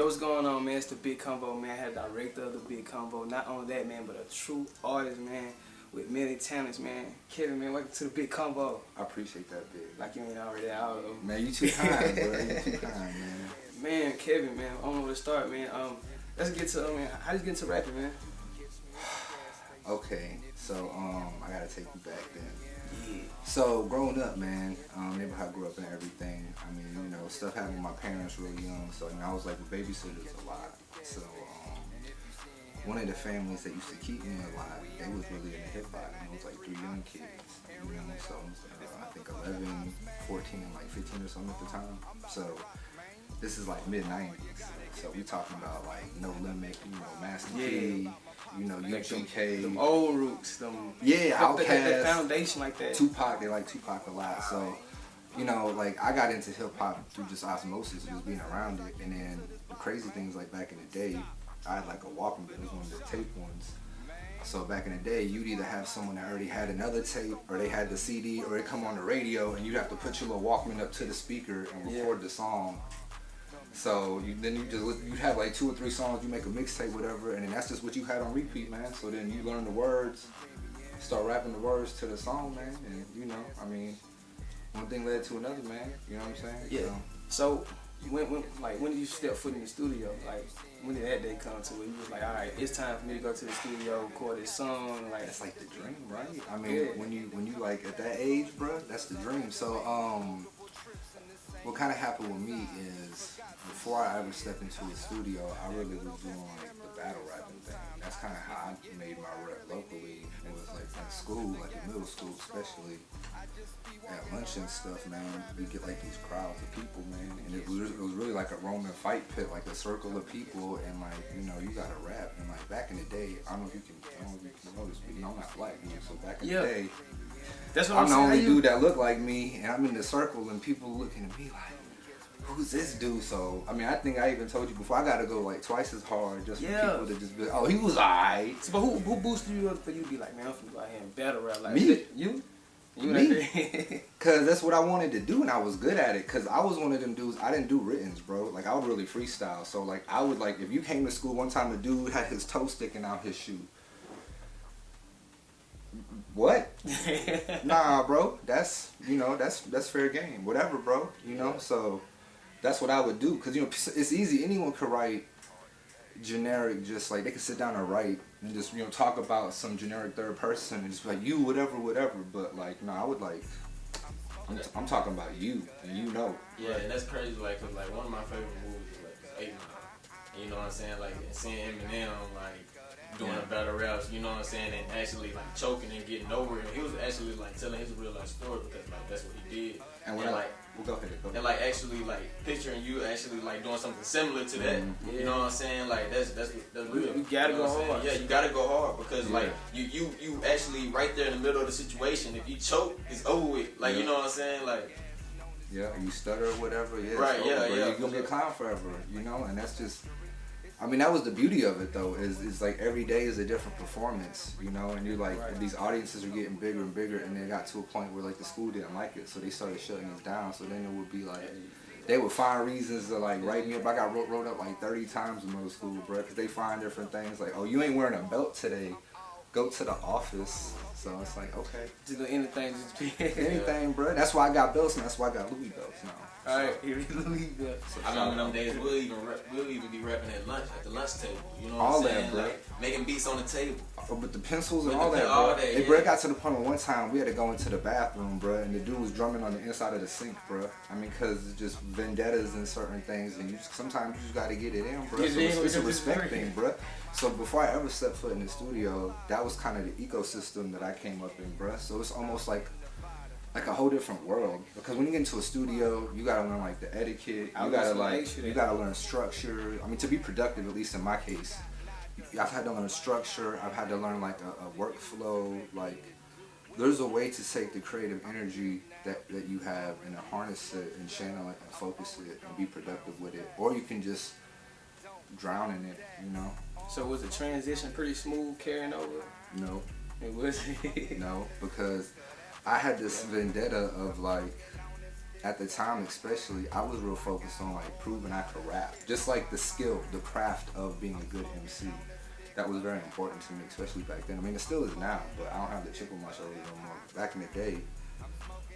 Yo, what's going on, man? It's the Bigg Convo, man. I had the director of the Bigg Convo. Not only that, man, but a true artist, man, with many talents, man. Kevin, man, welcome to the Bigg Convo. I appreciate that, Big. Like you ain't already out. Man, you too kind, bro. You too kind, man. Man, Kevin, man, I don't know where to start, man. Let's get to, man, how did you get into rapping, man? Okay, so I gotta take you back then. Yeah. So growing up, man, neighborhood I grew up and everything. I mean, you know, stuff happened with my parents really young, so you know, I was like with babysitters a lot. So one of the families that used to keep me a lot, they was really into hip hop. And it was like 3 young kids, you know. So I think 11, 14, and like 15 or something at the time. So this is like mid '90s. So we talking about like No Limit, you know, Master Key. You know, UGK. Them old roots, them. Yeah, Outkast. The foundation like that. Tupac, they like Tupac a lot. So, you know, like I got into hip hop through just osmosis, just being around it. And then the crazy things, like back in the day, I had like a Walkman, but it was one of the tape ones. So back in the day, you'd either have someone that already had another tape, or they had the CD, or it come on the radio, and you'd have to put your little Walkman up to the speaker and record the song. So you'd have like 2 or 3 songs, you make a mixtape, whatever, and then that's just what you had on repeat, man. So then you learn the words, start rapping the words to the song, man, and you know, I mean, one thing led to another, man. You know what I'm saying? Yeah. So when did you step foot in the studio? Like, when did that day come to where you was like, all right, it's time for me to go to the studio, record this song? Like, that's like the dream, right? I mean, when you like at that age, bro, that's the dream. So what kind of happened with me is, before I ever stepped into a studio, I really was doing like the battle rapping thing. That's kind of how I made my rep locally. It was like in school, like in middle school especially, at lunch and stuff, man. We get like these crowds of people, man, and it was really like a Roman fight pit, like a circle of people, and like, you know, you gotta rap. And like back in the day, I don't know if you can notice, but you know, I'm not black, man. So back in the day, that's what I'm the only dude that looked like me, and I'm in the circle, and people looking at me like, who's this dude? So, I mean, I think I even told you before, I gotta go like twice as hard just for people to just be like, oh, he was alright. So, but who boosted you up for you to be like, man, I'm finna go out here and battle rap? Like, me? You Me? Cause that's what I wanted to do, and I was good at it. Cause I was one of them dudes, I didn't do writtens, bro. Like, I would really freestyle. So, like, I would, like, if you came to school one time, a dude had his toe sticking out his shoe. What? Nah, bro. That's, you know, that's fair game. Whatever, bro. You know, so that's what I would do. Cause, you know, it's easy. Anyone could write generic, just like they could sit down and write and just, you know, talk about some generic third person and just be like, you, whatever. But like, no, I would like, I'm talking about you, and you know. Yeah, and that's crazy. Like, cause like one of my favorite movies is like 8 Mile. You know what I'm saying? Like, seeing Eminem like doing a battle raps, you know what I'm saying, and actually like choking and getting over it. He was actually like telling his real life story, because like that's what he did. And like, we'll go ahead. And like actually like picturing you actually like doing something similar to that. You know what I'm saying? Like that's real. You gotta go hard. Yeah, you gotta go hard, because like you actually right there in the middle of the situation. If you choke, it's over with. Like, you know what I'm saying? Like, yeah, you stutter or whatever. Yeah, right. Yeah. You're gonna get clown forever. You know, and that's just. I mean, that was the beauty of it, though, is like every day is a different performance, you know, and you're like, these audiences are getting bigger and bigger, and they got to a point where like the school didn't like it, so they started shutting us down. So then it would be like, they would find reasons to like write me up. I got wrote up like 30 times in middle school, bro, because they find different things like, oh, you ain't wearing a belt today, go to the office. So it's like, okay, just do anything, just be anything, bro. That's why I got belts, and that's why I got Louis belts now. All right, here we Louis belts. I remember them days we'll even be rapping at the lunch table. You know what all I'm saying? That, bro. Like making beats on the table. With the pencils and all that, bro. It bro, it got to the point where one time we had to go into the bathroom, bro, and the dude was drumming on the inside of the sink, bro. I mean, cause it's just vendettas and certain things, and sometimes you just gotta get it in, bro. So it's a respect thing, bro. So before I ever stepped foot in the studio, that was kind of the ecosystem that I came up in, bro. So it's almost like a whole different world, because when you get into a studio, you gotta learn like the etiquette. You gotta learn structure. I mean, to be productive, at least in my case, I've had to learn structure. I've had to learn like a workflow. Like, there's a way to take the creative energy that you have and harness it and channel it and focus it and be productive with it, or you can just drown in it, you know. So was the transition pretty smooth carrying over? No. It was. No, because I had this vendetta of like, at the time especially, I was real focused on like proving I could rap. Just like the skill, the craft of being a good MC. That was very important to me, especially back then. I mean, it still is now, but I don't have the chip on my shoulder no more. Back in the day,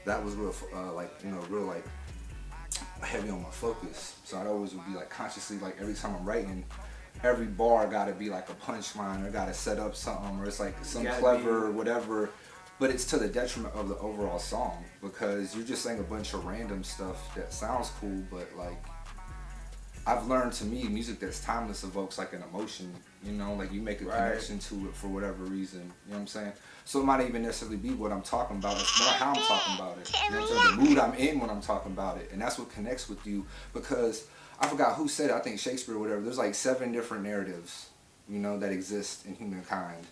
that was real, real like heavy on my focus. So I'd always would be like consciously, like every time I'm writing, every bar gotta be like a punchline or gotta set up something or it's like some clever or whatever. But it's to the detriment of the overall song because you're just saying a bunch of random stuff that sounds cool, but like I've learned to me music that's timeless evokes like an emotion, you know, like you make a connection to it for whatever reason, you know what I'm saying? So it might even necessarily be what I'm talking about, it's more how I'm talking about it, you know what I'm saying? The mood I'm in when I'm talking about it, and that's what connects with you because I forgot who said it, I think Shakespeare or whatever, there's like 7 different narratives, you know, that exist in humankind.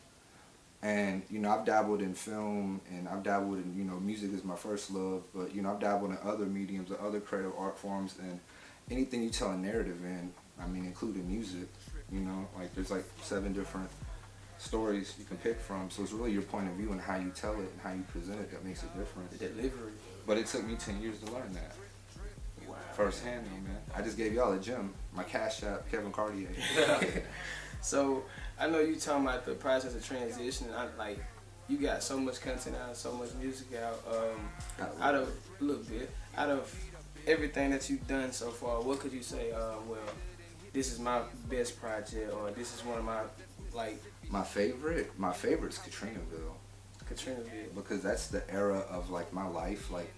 And, you know, I've dabbled in film and I've dabbled in, you know, music is my first love, but, you know, I've dabbled in other mediums or other creative art forms and anything you tell a narrative in, I mean, including music, you know, like there's like 7 different stories you can pick from. So it's really your point of view and how you tell it and how you present it that makes it different. The delivery. But it took me 10 years to learn that. Wow. Firsthand, though, man. I just gave y'all a gem. My Cash App, Kevin Cartier. So I know you talking about the process of transition. You got so much content out, so much music out. Out of everything that you've done so far, what could you say? Well, this is my best project, or this is one of my My favorite's Katrinaville. Katrinaville. Because that's the era of like my life. Like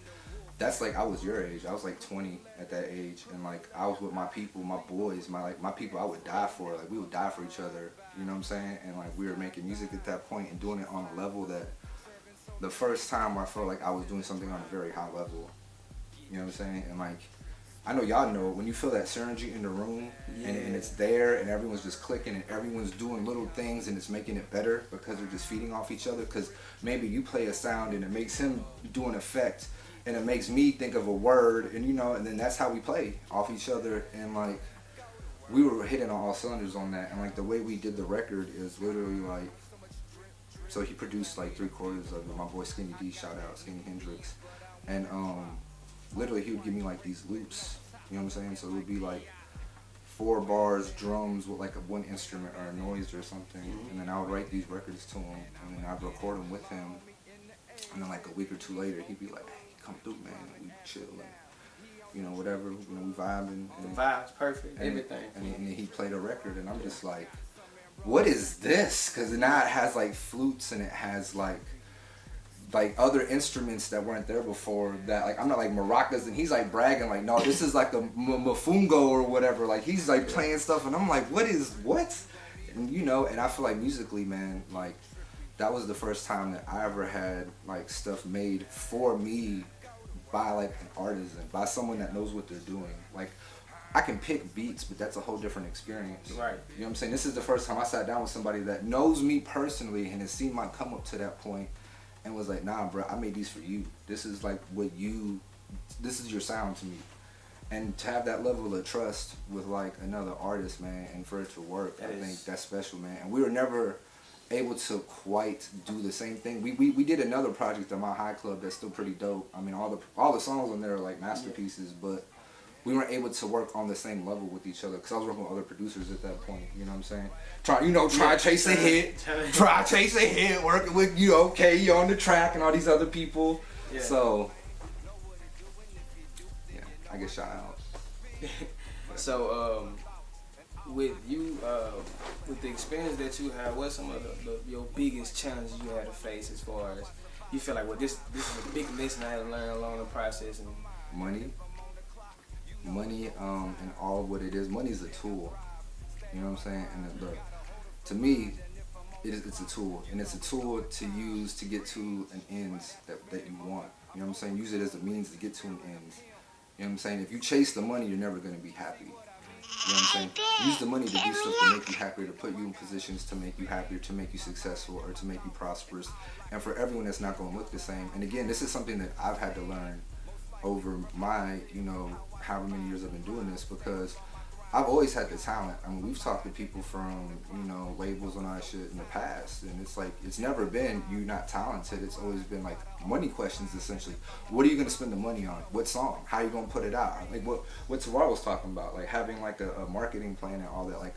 that's like I was your age. I was like 20 at that age, and like I was with my people, my boys, my people. I would die for. Like we would die for each other. You know what I'm saying? And like we were making music at that point and doing it on a level that the first time where I felt like I was doing something on a very high level. You know what I'm saying? And like I know y'all know when you feel that synergy in the room and it's there and everyone's just clicking and everyone's doing little things and it's making it better because they're just feeding off each other. Because maybe you play a sound and it makes him do an effect. And it makes me think of a word, and you know, and then that's how we play off each other. And like, we were hitting on all cylinders on that. And like, the way we did the record is literally like, so he produced like 3/4 of it. My boy Skinny D, shout out Skinny Hendrix, and literally he would give me like these loops. You know what I'm saying? So it would be like 4 bars, drums with like one instrument or a noise or something, and then I would write these records to him, and then I'd record them with him. And then like a week or 2 later, he'd be like, come through, man, we chill and, you know, whatever, you know, we vibing. The vibe's perfect, everything. And then he played a record, and I'm just like, what is this? Because now it has like flutes and it has like other instruments that weren't there before. That like I'm not like maracas, and he's like bragging like, no, this is like a mafungo or whatever. Like he's like playing stuff, and I'm like, what? And you know, and I feel like musically, man, like that was the first time that I ever had like stuff made for me by like an artisan, by someone that knows what they're doing. Like I can pick beats, but that's a whole different experience. Right. You know what I'm saying? This is the first time I sat down with somebody that knows me personally and has seen my come up to that point and was like, nah, bro, I made these for you. This is like this is your sound to me. And to have that level of trust with like another artist, man, and for it to work, I think that's special, man. And we were never able to quite do the same thing. We did another project at my high club that's still pretty dope. I mean, all the songs on there are like masterpieces, but we weren't able to work on the same level with each other because I was working with other producers at that point. You know what I'm saying? Try chase a hit, working with you. Okay, you're on the track and all these other people. Yeah. So yeah, I get shout out. So with you, with the experience that you have, what's some of your biggest challenges you had to face as far as you feel like, well, this is a big lesson I had to learn along the process? And money, and all of what it is. Money is a tool. You know what I'm saying? And to me, it's a tool, and it's a tool to use to get to an end that you want. You know what I'm saying? Use it as a means to get to an end. You know what I'm saying? If you chase the money, you're never going to be happy. You know what I'm saying? Use the money to do stuff to make you happier, to put you in positions to make you happier, to make you successful, or to make you prosperous. And for everyone, that's not going to look the same. And again, this is something that I've had to learn over my, however many years I've been doing this, because I've always had the talent. I mean, we've talked to people from, you know, labels and all that shit in the past, and it's like, it's never been you not talented. It's always been like money questions, essentially. What are you gonna spend the money on? What song? How are you gonna put it out? Like what Tawar was talking about, like having like a marketing plan and all that. Like,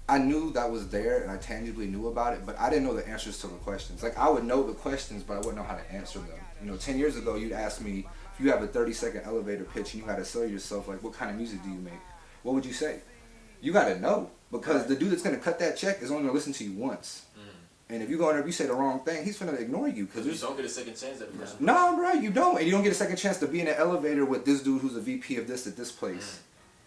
I knew that was there and I tangibly knew about it, but I didn't know the answers to the questions. Like, I would know the questions, but I wouldn't know how to answer them. You know, 10 years ago, you'd ask me, if you have a 30-second elevator pitch and you had to sell yourself, like, what kind of music do you make? What would you say? You gotta know, because the dude that's gonna cut that check is only gonna listen to you once. And if you go in there, if you say the wrong thing, he's gonna ignore you. Cause you don't get a second chance at the person. No, bro, you don't. And you don't get a second chance to be in an elevator with this dude who's a VP of this at this place.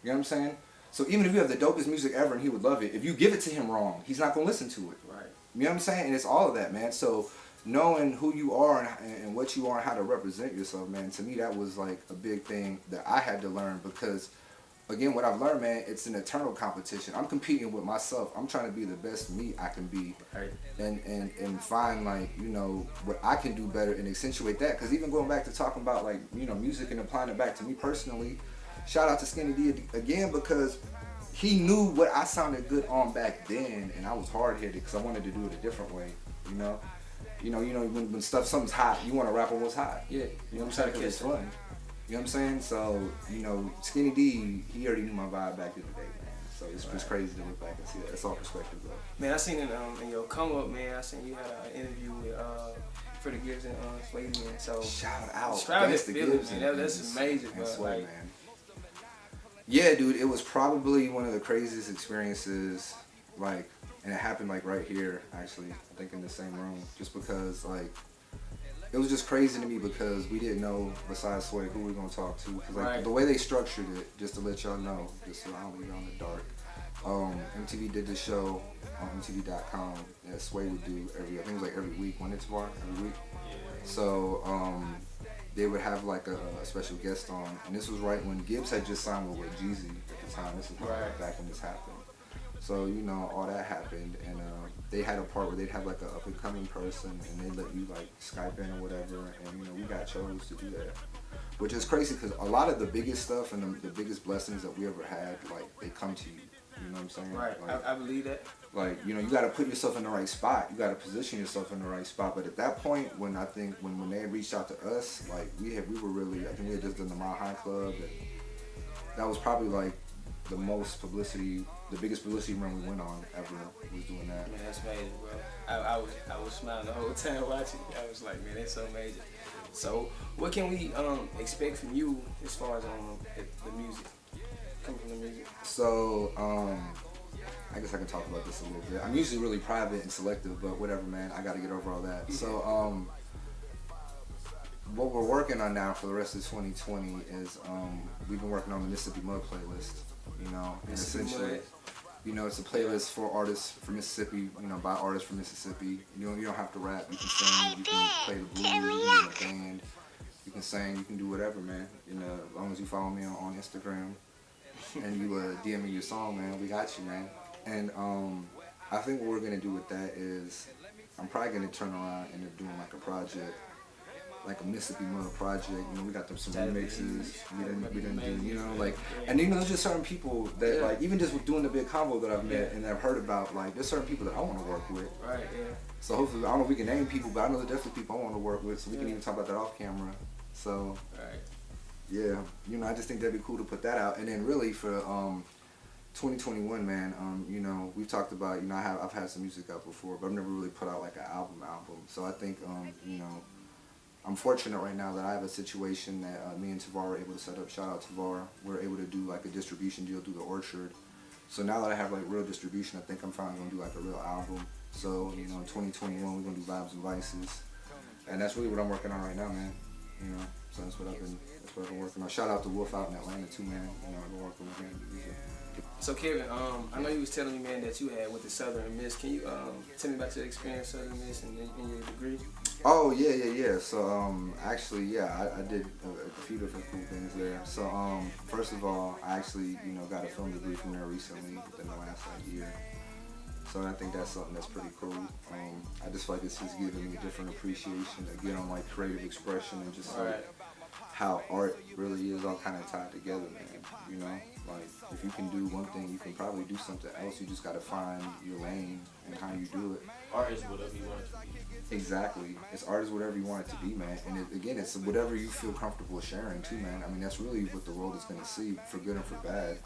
You know what I'm saying? So even if you have the dopest music ever and he would love it, if you give it to him wrong, he's not gonna listen to it. Right. You know what I'm saying? And it's all of that, man. So knowing who you are and what you are and how to represent yourself, man, to me that was like a big thing that I had to learn, because again, what I've learned, man, it's an eternal competition. I'm competing with myself. I'm trying to be the best me I can be, right. and find, like, you know, what I can do better and accentuate that. Because even going back to talking about, like, you know, music and applying it back to me personally, shout out to Skinny D again, because he knew what I sounded good on back then, and I was hard-headed because I wanted to do it a different way, you know? You know, when something's hot, you want to rap on what's hot. Yeah. You know what I'm saying? Because it's fun. You know what I'm saying? So, you know, Skinny D, he already knew my vibe back in the day, man. So it's just crazy to look back and see that. It's all perspective, though. Man, I seen in your come up, man, I seen you had an interview with Freddie Gibbs and Sway, man. So shout out. Describe that feeling, man. That's amazing, bro. Sway, man. Yeah, dude, it was probably one of the craziest experiences, like, and it happened, like, right here, actually, I think in the same room, just because, like, it was just crazy to me because we didn't know, besides Sway, who we were going to talk to. Cause, like, the way they structured it, just to let y'all know, just so I don't leave y'all in the dark, MTV did this show on MTV.com that Sway would do I think it was like every week, one it's every week. Yeah. So they would have like a special guest on, and this was right when Gibbs had just signed with Jeezy at the time. This was back when this happened. So, you know, all that happened, and they had a part where they'd have like an up-and-coming person, and they'd let you like Skype in or whatever, and, you know, we got chose to do that. Which is crazy, because a lot of the biggest stuff and the biggest blessings that we ever had, like, they come to you. You know what I'm saying? Right, like, I believe that. Like, you know, you got to put yourself in the right spot. You got to position yourself in the right spot. But at that point, when they reached out to us, like, we were really, I think we had just done the Mile High Club, and that was probably like the most publicity, the biggest publicity run we went on ever was doing that. Man, that's amazing, bro. I was smiling the whole time watching it. I was like, man, that's so amazing. So, what can we expect from you as far as the music, coming from the music? So, I guess I can talk about this a little bit. I'm usually really private and selective, but whatever, man. I got to get over all that. So, what we're working on now for the rest of 2020 is we've been working on the Mississippi Mud playlist. You know, and essentially, you know, it's a playlist for artists from Mississippi. You know, by artists from Mississippi. You don't have to rap. You can sing. You can play the blues. You can be in a band. You can sing. You can do whatever, man. You know, as long as you follow me on Instagram and you DM me your song, man, we got you, man. And I think what we're gonna do with that is I'm probably gonna turn around and end up doing like a project, like a Mississippi Mud project. You know, we got them some remixes. We didn't do, you know, like, and you know, there's just certain people that like, even just with doing the Bigg Convo that I've met and I've heard about, like, there's certain people that I want to work with. Right. Yeah. So hopefully, I don't know if we can name people, but I know there's definitely people I want to work with, so we can even talk about that off camera. So, yeah, you know, I just think that'd be cool to put that out. And then really for 2021, man, you know, we've talked about, you know, I've had some music out before, but I've never really put out like an album. So I think, you know, I'm fortunate right now that I have a situation that me and Tavar were able to set up. Shout out Tavar. We're able to do like a distribution deal through the Orchard. So now that I have like real distribution, I think I'm finally gonna do like a real album. So, you know, in 2021 we're gonna do Vibes and Vices, and that's really what I'm working on right now, man. You know, so that's what I've been working on. Shout out to Wolf out in Atlanta too, man. You know, I've been working with him. So Kevin, I know you was telling me, man, that you had with the Southern Miss. Can you tell me about your experience Southern Miss and your degree? Oh yeah. So actually, yeah, I did a few different cool things there. So first of all, I actually, you know, got a film degree from there recently within the last like year. So I think that's something that's pretty cool. I just feel like it's just giving me a different appreciation again on like creative expression and just like how art really is all kind of tied together, man. You know, like if you can do one thing, you can probably do something else. You just gotta find your lane and how you do it. Art is whatever you want it to be. Exactly. It's art is whatever you want it to be, man. And again, it's whatever you feel comfortable sharing too, man. I mean, that's really what the world is gonna see, for good and for bad.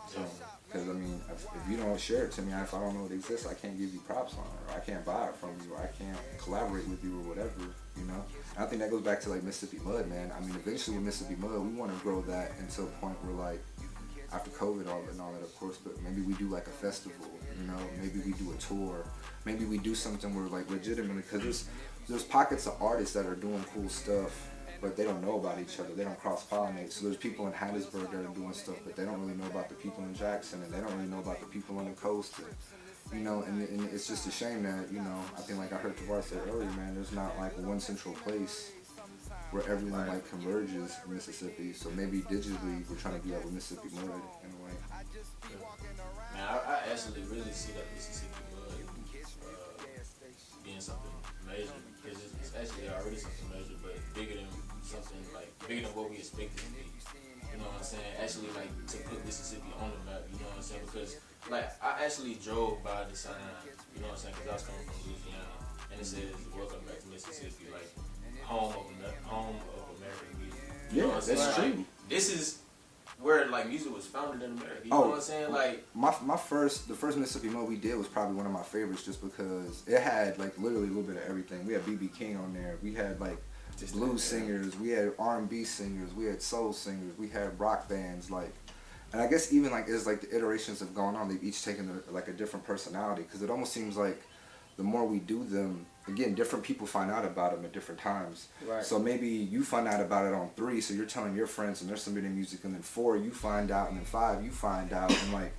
So, because I mean, if you don't share it to me, if I don't know it exists, I can't give you props on it, or I can't buy it from you, or I can't collaborate with you, or whatever, you know. And I think that goes back to like Mississippi Mud, man. I mean, eventually with Mississippi Mud, we want to grow that into a point where like after COVID and all that, of course, but maybe we do like a festival, you know. Maybe we do a tour. Maybe we do something where like legitimately, because there's pockets of artists that are doing cool stuff, but they don't know about each other. They don't cross-pollinate. So there's people in Hattiesburg that are doing stuff, but they don't really know about the people in Jackson, and they don't really know about the people on the coast. And, you know, and it's just a shame that, you know, I think like I heard Tavar say earlier, man, there's not like one central place where everyone like converges in Mississippi. So maybe digitally we're trying to do that with Mississippi Mud in a way. Man, I actually really see that Mississippi Mud being something major, because it's actually already something major, but bigger than what we expected to be. You know what I'm saying? Actually, like, to put Mississippi on the map. You know what I'm saying? Because like I actually drove by the sign. You know what I'm saying? Because I was coming from Louisiana, and it says "Welcome back to Mississippi," like home of American music. You know what I'm saying? That's true. Like, this is where like music was founded in America. You know what I'm saying? Like the first Mississippi Mud we did was probably one of my favorites, just because it had like literally a little bit of everything. We had BB King on there. We had like blues singers. We had R&B singers. We had soul singers. We had rock bands. Like, and I guess even like as like the iterations have gone on, they've each taken like a different personality, because it almost seems like the more we do them, again, different people find out about them at different times. Right. So maybe you find out about it on 3, so you're telling your friends and they're submitting music, and then 4 you find out, and then 5 you find out, and like,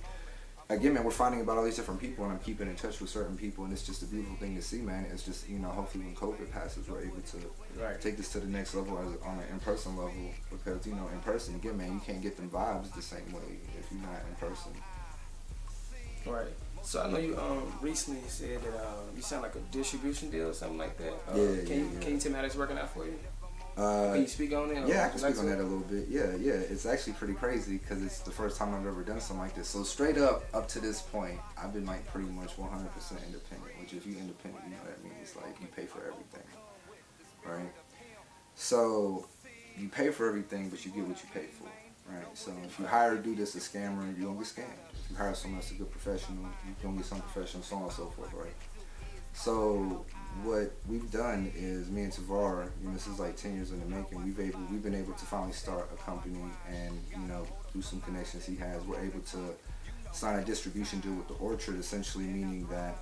again, man, we're finding about all these different people, and I'm keeping in touch with certain people, and it's just a beautiful thing to see, man. It's just, you know, hopefully when COVID passes, we're able to take this to the next level on an in-person level, because, you know, in person, again, man, you can't get them vibes the same way if you're not in person. Right. So I know you recently said that you sound like a distribution deal or something like that. Can you tell me how that's working out for you? Can you speak on it? Yeah, I can speak on that a little bit. Yeah. It's actually pretty crazy, because it's the first time I've ever done something like this. So straight up to this point, I've been like pretty much 100% independent, which if you're independent, you know what that means. Like, you pay for everything, right? So you pay for everything, but you get what you pay for, right? So if you hire a dude that's a scammer, you're going to get scammed. If you hire someone that's a good professional, you're going to get some professional, so on and so forth, right? So what we've done is, me and Tavar, you know, this is like 10 years in the making, we've been able to finally start a company, and, you know, through some connections he has, we're able to sign a distribution deal with the Orchard, essentially meaning that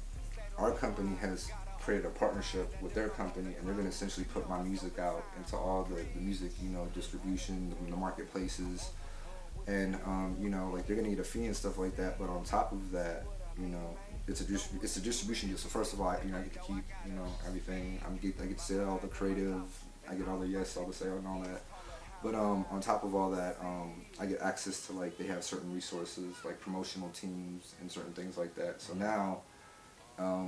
our company has created a partnership with their company, and they're going to essentially put my music out into all the music, you know, distribution, the marketplaces, and, you know, like, they're going to get a fee and stuff like that, but on top of that, you know, it's a distribution deal. So first of all, you know, I get to keep, you know, everything. I get to say all the creative. I get all the all the say and all that. But on top of all that, I get access to, like, they have certain resources like promotional teams and certain things like that. So now,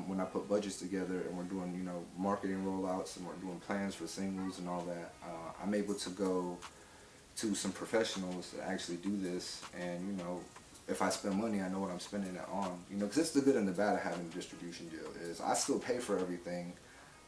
when I put budgets together and we're doing, you know, marketing rollouts and we're doing plans for singles and all that, I'm able to go to some professionals that actually do this, and, you know, if I spend money, I know what I'm spending it on. You know, because it's the good and the bad of having a distribution deal, is I still pay for everything,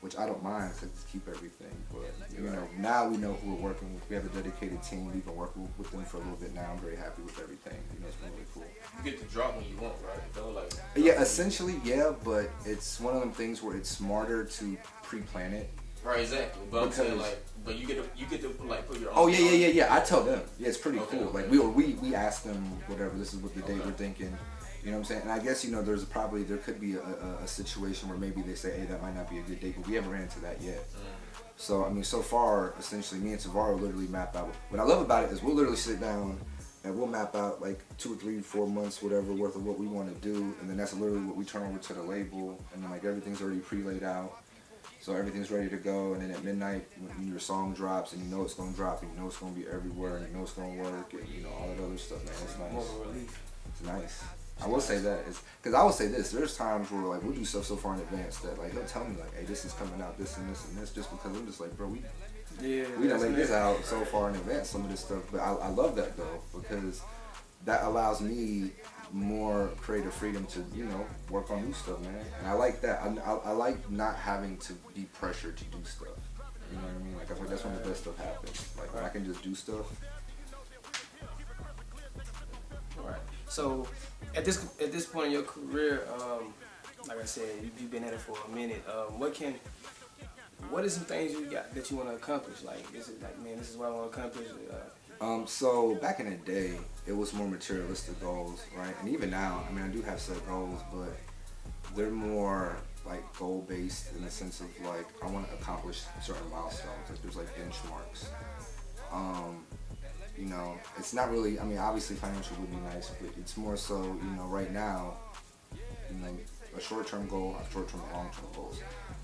which I don't mind, to keep everything. But, you know, now we know who we're working with. We have a dedicated team. We've been working with them for a little bit now. I'm very happy with everything. You know, it's been really cool. You get to drop when you want, right? Though, like, yeah, essentially, yeah, but it's one of them things where it's smarter to pre-plan it. Right, exactly. But I'm saying, like, but you get to like put your own. Oh yeah. I tell them. Yeah, it's pretty cool. Okay. Like we ask them whatever. This is what the date we're thinking. You know what I'm saying? And I guess, you know, there could be a situation where maybe they say, hey, that might not be a good date, but we haven't ran into that yet. So I mean, so far, essentially, me and Tavar literally map out. What I love about it is we'll literally sit down and we'll map out like 2 or 3, 4 months, whatever, worth of what we want to do, and then that's literally what we turn over to the label, and then like everything's already pre-laid out. So everything's ready to go, and then at midnight, when your song drops, and you know it's going to drop, and you know it's going to be everywhere, and you know it's going to work, and, you know, all that other stuff, man, it's nice. More of a relief. It's nice. I will say that, because I will say this, there's times where, like, we'll do stuff so far in advance that, like, he'll tell me, like, hey, this is coming out, this and this and this, just because I'm just like, bro, Yeah, we done laid this out so far in advance, some of this stuff. But I love that though, because that allows me more creative freedom to, you know, work on new stuff, man. And I like that. I like not having to be pressured to do stuff. You know what I mean? Like I feel like that's when the best stuff happens. Like when I can just do stuff. Right. So at this point in your career, like I said, you've been at it for a minute. What are some things you got that you want to accomplish? Like, this is like, man, this is what I want to accomplish. So back in the day, it was more materialistic goals, right? And even now, I mean, I do have set goals, but they're more like goal based in the sense of like I want to accomplish certain milestones. Like there's like benchmarks. You know, it's not really. I mean, obviously financial would be nice, but it's more so. You know, right now, you know, a short-term goal, short-term and long-term goals.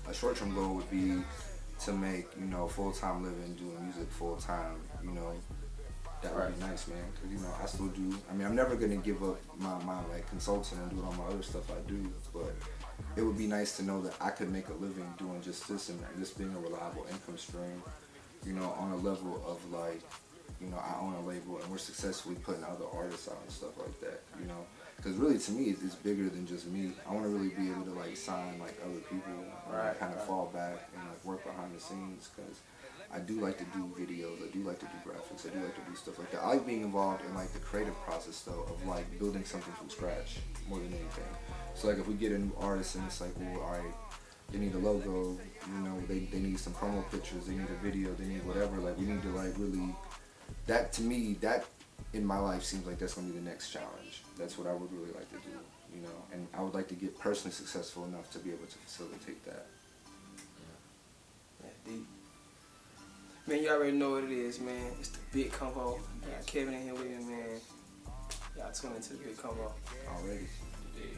A short-term goal would be to make, you know, full-time living doing music full-time. You know, that would be nice, man. Cause you know, I still do. I mean, I'm never gonna give up my like consulting and doing all my other stuff I do, but it would be nice to know that I could make a living doing just this and this being a reliable income stream. You know, on a level of like, you know, I own a label and we're successfully putting other artists out and stuff like that. You know, because really to me it's bigger than just me. I want to really be able to like sign like other people and kind of fall back and like work behind the scenes because I do like to do videos, I do like to do graphics, I do like to do stuff like that. I like being involved in like the creative process though of like building something from scratch more than anything. So like if we get a new artist and it's like, well, alright, they need a logo, you know, they need some promo pictures, they need a video, they need whatever, like we need to like really, that to me, that in my life seems like that's going to be the next challenge. That's what I would really like to do, you know, and I would like to get personally successful enough to be able to facilitate that. Yeah, deep. Man, you already know what it is, man. It's the Bigg Convo. I got Kevin in here with me, man. Y'all tune into the Bigg Convo. Already. Yeah.